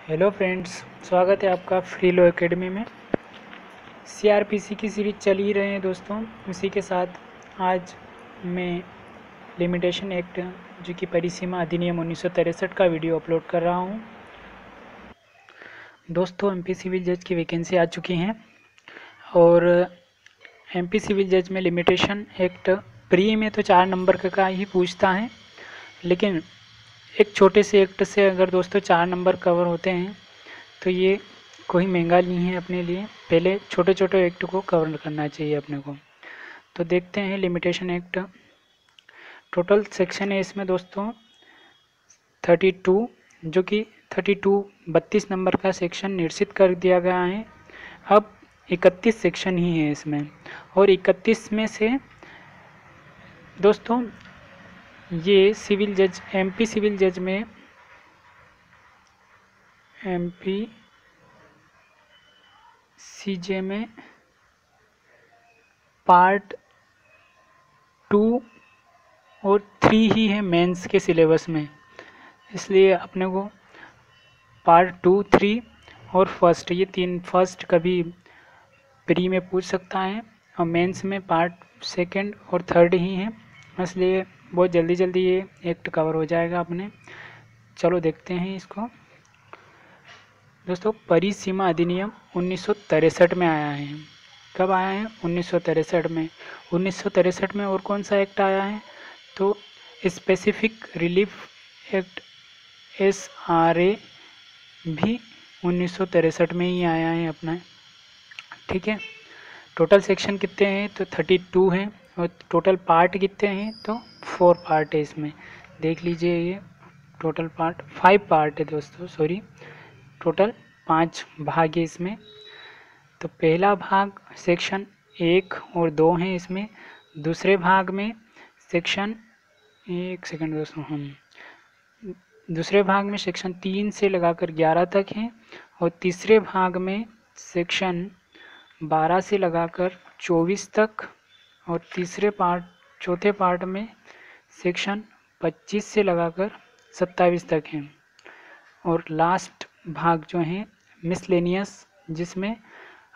Hello friends, स्वागत है आपका फ्री लॉ एकेडमी में। सीआरपीसी की सीरीज चल ही रहे हैं दोस्तों। उसी के साथ आज मैं लिमिटेशन एक्ट जो कि परिसीमा अधिनियम 1963 का वीडियो अपलोड कर रहा हूं। दोस्तों, एमपी सिविल जज की वैकेंसी आ चुकी हैं और एमपी सिविल जज में लिमिटेशन एक्ट प्री में तो 4 नंबर का ही पूछता है, लेकिन एक छोटे से एक्ट से अगर दोस्तों 4 नंबर कवर होते हैं तो ये कोई महंगा नहीं है अपने लिए। पहले छोटे छोटे एक्ट को कवर करना चाहिए अपने को। तो देखते हैं लिमिटेशन एक्ट। टोटल सेक्शन है इसमें दोस्तों 32, जो कि 32 नंबर का सेक्शन निर्धारित कर दिया गया है। अब 31 सेक्शन ही है इसमें, और 31 में से दोस्तों ये सिविल जज एमपी सिविल जज में एमपी सीजे में पार्ट 2 और 3 ही है मेंस के सिलेबस में, इसलिए अपने को पार्ट 2, 3 और फर्स्ट, ये 3 फर्स्ट कभी प्री में पूछ सकता है और मेंस में पार्ट सेकंड और थर्ड ही है, इसलिए बहुत जल्दी जल्दी ये एक्ट कवर हो जाएगा अपने। चलो देखते हैं इसको। दोस्तों, परिसीमा अधिनियम 1963 में आया है। कब आया है? 1963 में। 1963 में और कौन सा एक्ट आया है? तो स्पेसिफिक रिलीफ एक्ट SRA भी 1963 में ही आया है अपना। ठीक है। टोटल सेक्शन कितने हैं? तो 32 हैं, और टोटल पार्ट कितने हैं? तो 4 पार्ट है इसमें। देख लीजिए, ये टोटल पार्ट 5 पार्ट है दोस्तों, सॉरी, टोटल 5 भाग है इसमें। तो पहला भाग सेक्शन 1 और 2 हैं इसमें। दूसरे भाग में सेक्शन, एक सेकंड दोस्तों, हम दूसरे भाग में सेक्शन 3 से लगाकर 11 तक हैं, और तीसरे भाग में सेक्शन 12 से लगाकर 24 तक, और चौथे पार्ट में सेक्शन 25 से लगाकर 27 तक हैं, और लास्ट भाग जो है मिसलेनियस, जिसमें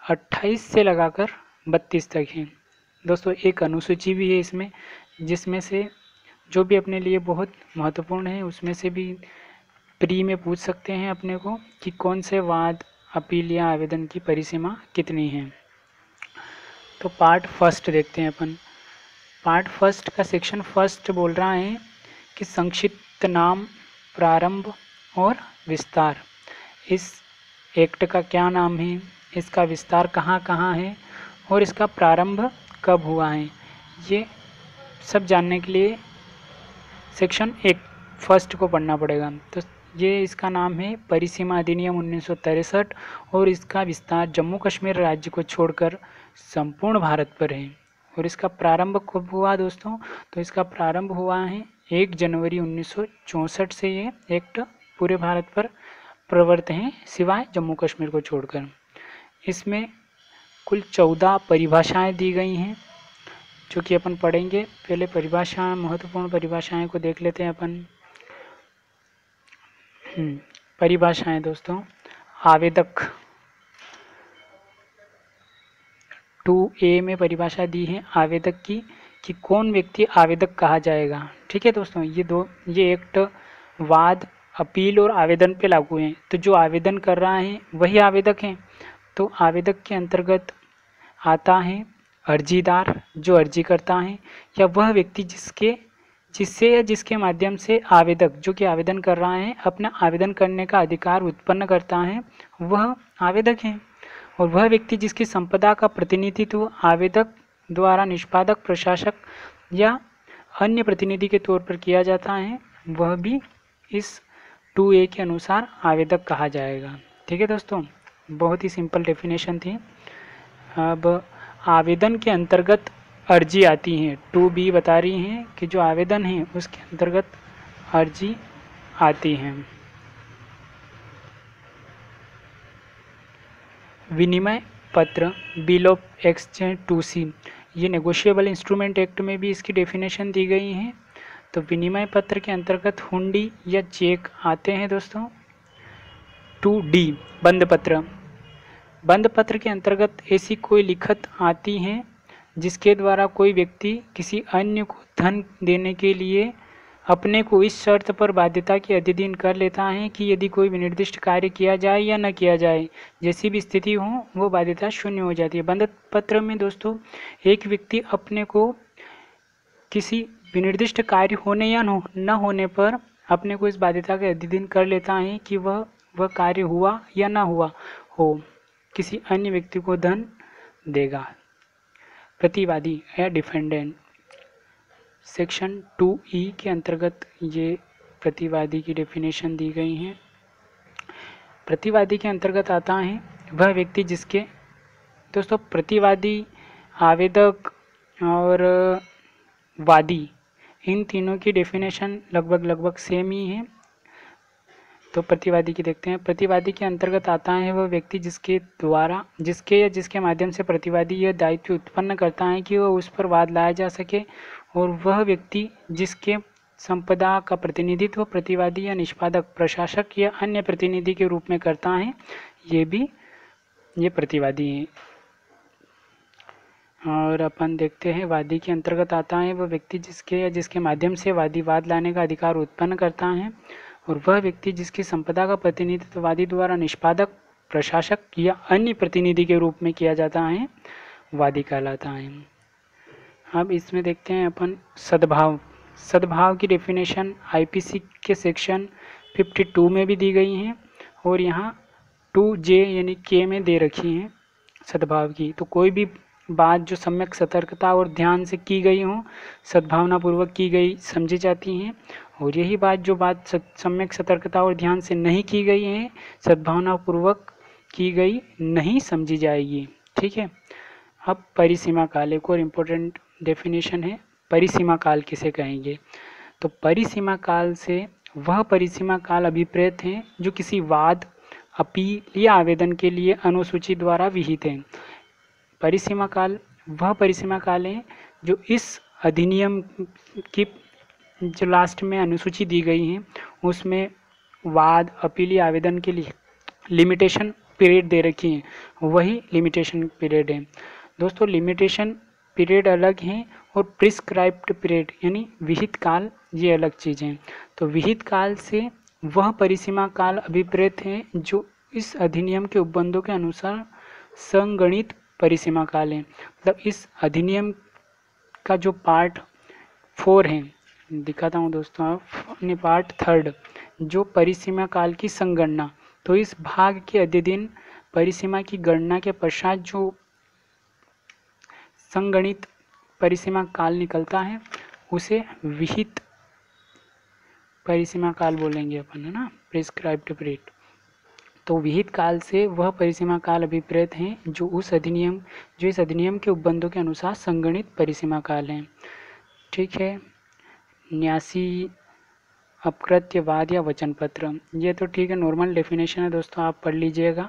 28 से लगाकर 32 तक है। दोस्तों, एक अनुसूची भी है इसमें, जिसमें से जो भी अपने लिए बहुत महत्वपूर्ण है उसमें से भी प्री में पूछ सकते हैं अपने को कि कौन से वाद, अपील या आवेदन की परिसीमा कितनी है। तो पार्ट फर्स्ट देखते हैं अपन। पार्ट फर्स्ट का सेक्शन फर्स्ट बोल रहा है कि संक्षिप्त नाम, प्रारंभ और विस्तार। इस एक्ट का क्या नाम है, इसका विस्तार कहाँ कहाँ है, और इसका प्रारंभ कब हुआ है, ये सब जानने के लिए सेक्शन 1 फर्स्ट को पढ़ना पड़ेगा। तो ये इसका नाम है परिसीमा अधिनियम 1963, और इसका विस्तार जम्मू कश्मीर राज्य को छोड़कर संपूर्ण भारत पर है। और इसका प्रारंभ कब हुआ दोस्तों? तो इसका प्रारंभ हुआ है 1 जनवरी 1964 से। ये एक्ट पूरे भारत पर प्रवर्त हैं, सिवाय जम्मू कश्मीर को छोड़कर। इसमें कुल 14 परिभाषाएं दी गई हैं, जो कि अपन पढ़ेंगे। पहले परिभाषाएं, महत्वपूर्ण परिभाषाएं को देख लेते हैं अपन। परिभाषाएं दोस्तों। आवेदक 2A में परिभाषा दी है आवेदक की, कि कौन व्यक्ति आवेदक कहा जाएगा। ठीक है दोस्तों, ये एक्ट वाद, अपील और आवेदन पे लागू है। तो जो आवेदन कर रहा है वही आवेदक है। तो आवेदक के अंतर्गत आता है अर्जीदार, जो अर्जी करता है, या वह व्यक्ति जिससे या जिसके माध्यम से आवेदक, जो कि आवेदन कर रहा है, अपना आवेदन करने का अधिकार उत्पन्न करता है, वह आवेदक है। और वह व्यक्ति जिसकी संपदा का प्रतिनिधित्व आवेदक द्वारा निष्पादक, प्रशासक या अन्य प्रतिनिधि के तौर पर किया जाता है, वह भी इस 2A के अनुसार आवेदक कहा जाएगा। ठीक है दोस्तों, बहुत ही सिंपल डेफिनेशन थी। अब आवेदन के अंतर्गत अर्जी आती है। 2B बता रही हैं कि जो आवेदन है उसके अंतर्गत अर्जी आती है। विनिमय पत्र, बिल ऑफ एक्सचेंज 2C, ये नेगोशिएबल इंस्ट्रूमेंट एक्ट में भी इसकी डेफिनेशन दी गई है। तो विनिमय पत्र के अंतर्गत हुंडी या चेक आते हैं दोस्तों। 2D बंद पत्र। बंद पत्र के अंतर्गत ऐसी कोई लिखत आती है जिसके द्वारा कोई व्यक्ति किसी अन्य को धन देने के लिए अपने को इस शर्त पर बाध्यता के अधीन कर लेता है कि यदि कोई विनिर्दिष्ट कार्य किया जाए या न किया जाए, जैसी भी स्थिति हो वो बाध्यता शून्य हो जाती है। बंद पत्र में दोस्तों एक व्यक्ति अपने को किसी विनिर्दिष्ट कार्य होने या न होने पर अपने को इस बाध्यता के अधीन कर लेता है कि वह कार्य हुआ या ना हुआ हो, किसी अन्य व्यक्ति को धन देगा। प्रतिवादी या डिफेंडेंट, सेक्शन 2E के अंतर्गत ये प्रतिवादी की डेफिनेशन दी गई है। प्रतिवादी के अंतर्गत आता है वह व्यक्ति जिसके, दोस्तों प्रतिवादी, आवेदक और वादी, इन तीनों की डेफिनेशन लगभग सेम ही है। तो प्रतिवादी की देखते हैं। प्रतिवादी के अंतर्गत आता है वह व्यक्ति जिसके द्वारा, जिसके या जिसके माध्यम से प्रतिवादी यह दायित्व उत्पन्न करता है कि वह उस पर वाद लाया जा सके, और वह व्यक्ति जिसके संपदा का प्रतिनिधित्व प्रतिवादी या निष्पादक, प्रशासक या अन्य प्रतिनिधि के रूप में करता है, ये प्रतिवादी है। और अपन देखते हैं वादी के अंतर्गत आता है वह व्यक्ति जिसके या जिसके माध्यम से वादी वाद लाने का अधिकार उत्पन्न करता है, और वह व्यक्ति जिसकी संपदा का प्रतिनिधित्व वादी द्वारा निष्पादक, प्रशासक या अन्य प्रतिनिधि के रूप में किया जाता है, वादी कहलाता है। अब इसमें देखते हैं अपन सद्भाव। सद्भाव की डेफिनेशन आईपीसी के सेक्शन 52 में भी दी गई है, और यहाँ 2J यानी K में दे रखी है सद्भाव की। तो कोई भी बात जो सम्यक सतर्कता और ध्यान से की गई हो, सद्भावनापूर्वक की गई समझी जाती हैं, और यही बात जो बात सम्यक सतर्कता और ध्यान से नहीं की गई है, सद्भावनापूर्वक की गई नहीं समझी जाएगी। ठीक है। अब परिसीमा काल, एक और इम्पोर्टेंट डेफिनेशन है, परिसीमा काल किसे कहेंगे। तो परिसीमा काल से वह परिसीमा काल अभिप्रेत है जो किसी वाद, अपील या आवेदन के लिए अनुसूची द्वारा विहित है। परिसीमा काल वह परिसीमा काल है जो इस अधिनियम की जो लास्ट में अनुसूची दी गई है उसमें वाद, अपील या आवेदन के लिए लिमिटेशन पीरियड दे रखी है, वही लिमिटेशन पीरियड है। दोस्तों लिमिटेशन पीरियड अलग है और प्रिस्क्राइब्ड पीरियड यानी विहित काल ये अलग चीज़ है। तो विहित काल से वह परिसीमा काल अभिप्रेत है जो इस अधिनियम के उपबंधों के अनुसार संगणित परिसीमा काल है। मतलब इस अधिनियम का जो पार्ट 4 है, दिखाता हूँ दोस्तों आप, पार्ट 3 जो परिसीमा काल की संगणना, तो इस भाग के अध्ययन परिसीमा की गणना के पश्चात जो संगणित परिसीमा काल निकलता है उसे विहित परिसीमा काल बोलेंगे अपन, है ना, प्रिस्क्राइब्ड पीरियड। तो विहित काल से वह परिसीमा काल अभिप्रेत हैं जो इस अधिनियम के उपबंधों के अनुसार संगणित परिसीमा काल हैं। ठीक है। न्यासी, अपकृत्यवाद या वचन पत्र, ये तो ठीक है, नॉर्मल डेफिनेशन है दोस्तों, आप पढ़ लीजिएगा।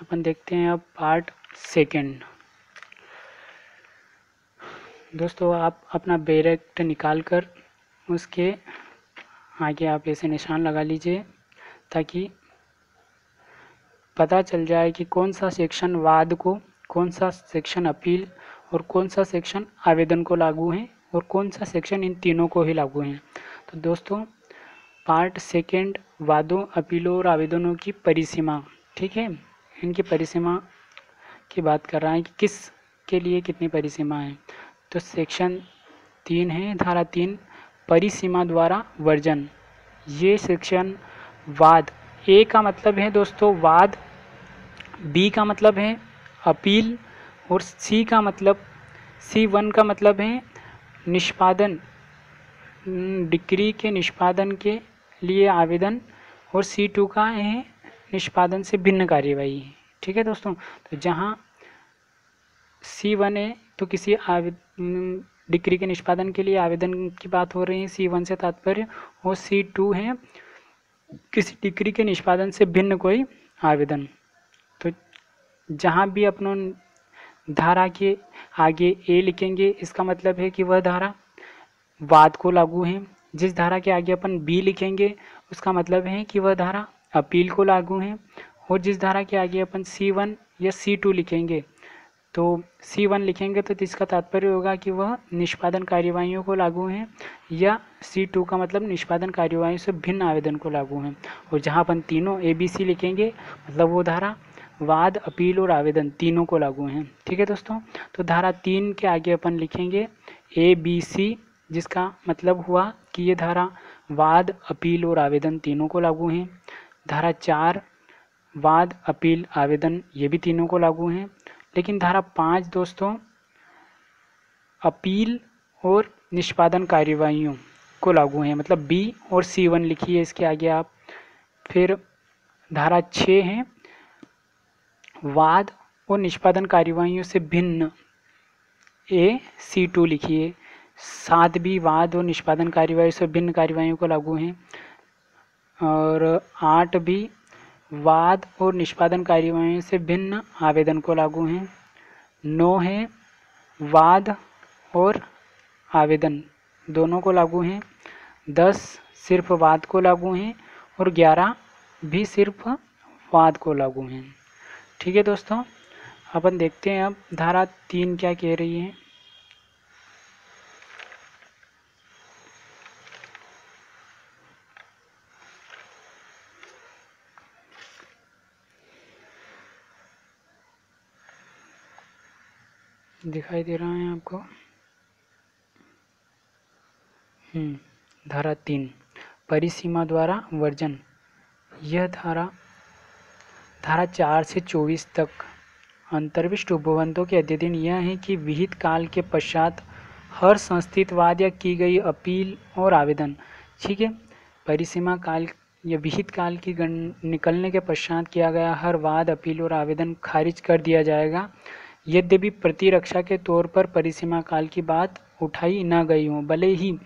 अपन देखते हैं अब पार्ट 2। दोस्तों आप अपना बैरेक्ट निकाल कर उसके आगे आप ऐसे निशान लगा लीजिए ताकि पता चल जाए कि कौन सा सेक्शन वाद को, कौन सा सेक्शन अपील और कौन सा सेक्शन आवेदन को लागू है और कौन सा सेक्शन इन तीनों को ही लागू है। तो दोस्तों पार्ट 2 वादों, अपीलों और आवेदनों की परिसीमा, ठीक है, इनकी परिसीमा की बात कर रहा है कि किस के लिए कितनी परिसीमा है। तो सेक्शन 3 है, धारा 3, परिसीमा द्वारा वर्जन। ये सेक्शन वाद, ए का मतलब है दोस्तों वाद, बी का मतलब है अपील और सी का मतलब, C1 का मतलब है निष्पादन, डिक्री के निष्पादन के लिए आवेदन, और C2 का है निष्पादन से भिन्न कार्यवाही। ठीक है दोस्तों। तो जहाँ C1 है तो किसी डिक्री के निष्पादन के लिए आवेदन की बात हो रही है, C1 से तात्पर्य, और C2 है किसी डिक्री के निष्पादन से भिन्न कोई आवेदन। तो जहाँ भी अपनों धारा के आगे ए लिखेंगे इसका मतलब है कि वह धारा वाद को लागू है। जिस धारा के आगे अपन बी लिखेंगे उसका मतलब है कि वह धारा अपील को लागू हैं। और जिस धारा के आगे अपन C1 या C2 लिखेंगे, तो C1 लिखेंगे तो इसका तात्पर्य होगा कि वह निष्पादन कार्यवाहियों को लागू हैं, या C2 का मतलब निष्पादन कार्यवाहियों से भिन्न आवेदन को लागू हैं। और जहाँ अपन तीनों ABC लिखेंगे मतलब वो धारा वाद, अपील और आवेदन तीनों को लागू हैं। ठीक है दोस्तों, तो धारा 3 के आगे अपन लिखेंगे ABC, जिसका मतलब हुआ कि ये धारा वाद, अपील और आवेदन तीनों को लागू हैं। धारा 4 वाद, अपील, आवेदन ये भी तीनों को लागू हैं। लेकिन धारा 5 दोस्तों अपील और निष्पादन कार्यवाहियों को लागू हैं, मतलब B और C1 लिखिए इसके आगे आप। फिर धारा 6 है वाद और निष्पादन कार्यवाहियों से भिन्न C2 लिखिए। 7 भी वाद और निष्पादन कार्यवाही से भिन्न कार्यवाहियों को लागू हैं। और 8 भी वाद और निष्पादन कार्यवाहियों से भिन्न आवेदन को लागू हैं। 9 है वाद और आवेदन दोनों को लागू हैं। 10 सिर्फ वाद को लागू हैं और 11 भी सिर्फ वाद को लागू हैं। ठीक है दोस्तों, अपन देखते हैं अब धारा 3 क्या कह रही है। दिखाई दे रहा है आपको? धारा 3 परिसीमा द्वारा वर्जन। यह धारा 4 से 24 तक अंतर्विष्ट उपबंधों के अध्ययन यह है कि विहित काल के पश्चात हर संस्थित वाद या की गई अपील और आवेदन, ठीक है, परिसीमा काल या विहित काल की निकलने के पश्चात किया गया हर वाद, अपील और आवेदन खारिज कर दिया जाएगा, यद्यपि प्रतिरक्षा के तौर पर परिसीमा काल की बात उठाई न गई हो। भले ही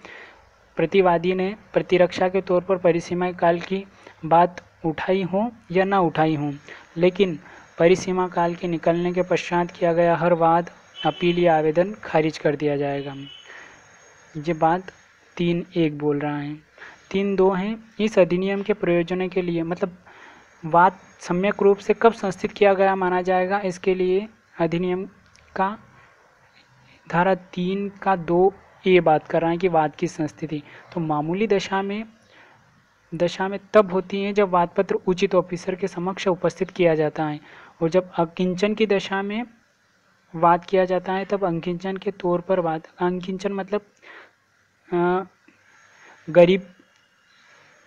प्रतिवादी ने प्रतिरक्षा के तौर पर परिसीमा काल की बात उठाई हो या ना उठाई हो, लेकिन परिसीमा काल के निकलने के पश्चात किया गया हर वाद, अपील या आवेदन खारिज कर दिया जाएगा। ये बात 3.1 बोल रहा है। 3.2 है इस अधिनियम के प्रयोजनों के लिए, मतलब वाद सम्यक रूप से कब संस्थित किया गया माना जाएगा, इसके लिए अधिनियम का धारा 3 का 2A बात कर रहा है कि वाद की संस्थिति तो मामूली दशा में तब होती है जब वाद पत्र उचित ऑफिसर के समक्ष उपस्थित किया जाता है, और जब अकिंचन की दशा में वाद किया जाता है तब अंकिंचन के तौर पर वाद, अंकिंचन मतलब गरीब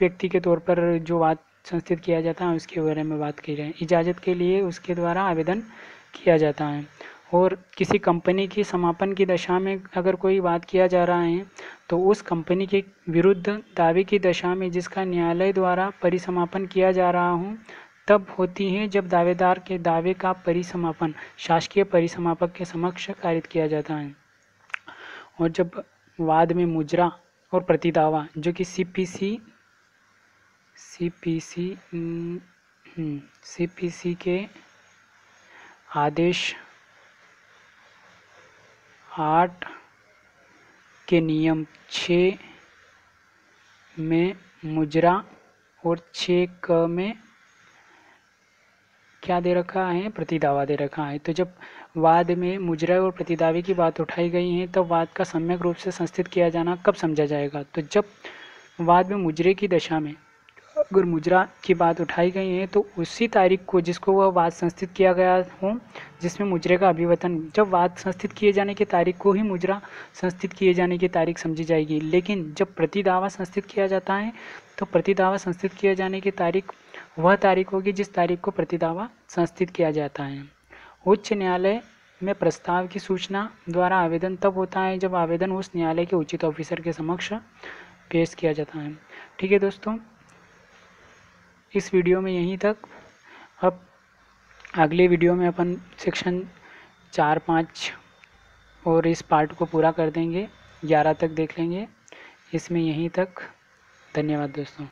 व्यक्ति के तौर पर जो वाद संस्थित किया जाता है उसके बारे में बात की जाए। इजाज़त के लिए उसके द्वारा आवेदन किया जाता है। और किसी कंपनी की समापन की दशा में अगर कोई वाद किया जा रहा है तो उस कंपनी के विरुद्ध दावे की दशा में जिसका न्यायालय द्वारा परिसमापन किया जा रहा हो तब होती है जब दावेदार के दावे का परिसमापन शासकीय परिसमापक के समक्ष कारित किया जाता है। और जब वाद में मुजरा और प्रतिदावा जो कि CPC के आदेश 8 के नियम 6 में मुजरा और 6 में क्या दे रखा है, प्रतिदावा दे रखा है। तो जब वाद में मुजरा और प्रतिदावे की बात उठाई गई है तब वाद का सम्यक रूप से संस्थित किया जाना कब समझा जाएगा, तो जब वाद में मुजरे की दशा में अगर मुजरा की बात उठाई गई है तो उसी तारीख को जिसको वह वाद संस्थित किया गया हो जिसमें मुजरे का अभिवतन, जब वाद संस्थित किए जाने की तारीख को ही मुजरा संस्थित किए जाने की तारीख समझी जाएगी। लेकिन जब प्रतिदावा संस्थित किया जाता है तो प्रतिदावा संस्थित किए जाने की तारीख वह तारीख होगी जिस तारीख को प्रतिदावा संस्थित किया जाता है। उच्च न्यायालय में प्रस्ताव की सूचना द्वारा आवेदन तब होता है जब आवेदन उस न्यायालय के उचित ऑफिसर के समक्ष पेश किया जाता है। ठीक है दोस्तों, इस वीडियो में यहीं तक। अब अगले वीडियो में अपन सेक्शन 4, 5 और इस पार्ट को पूरा कर देंगे, 11 तक देख लेंगे। इसमें यहीं तक। धन्यवाद दोस्तों।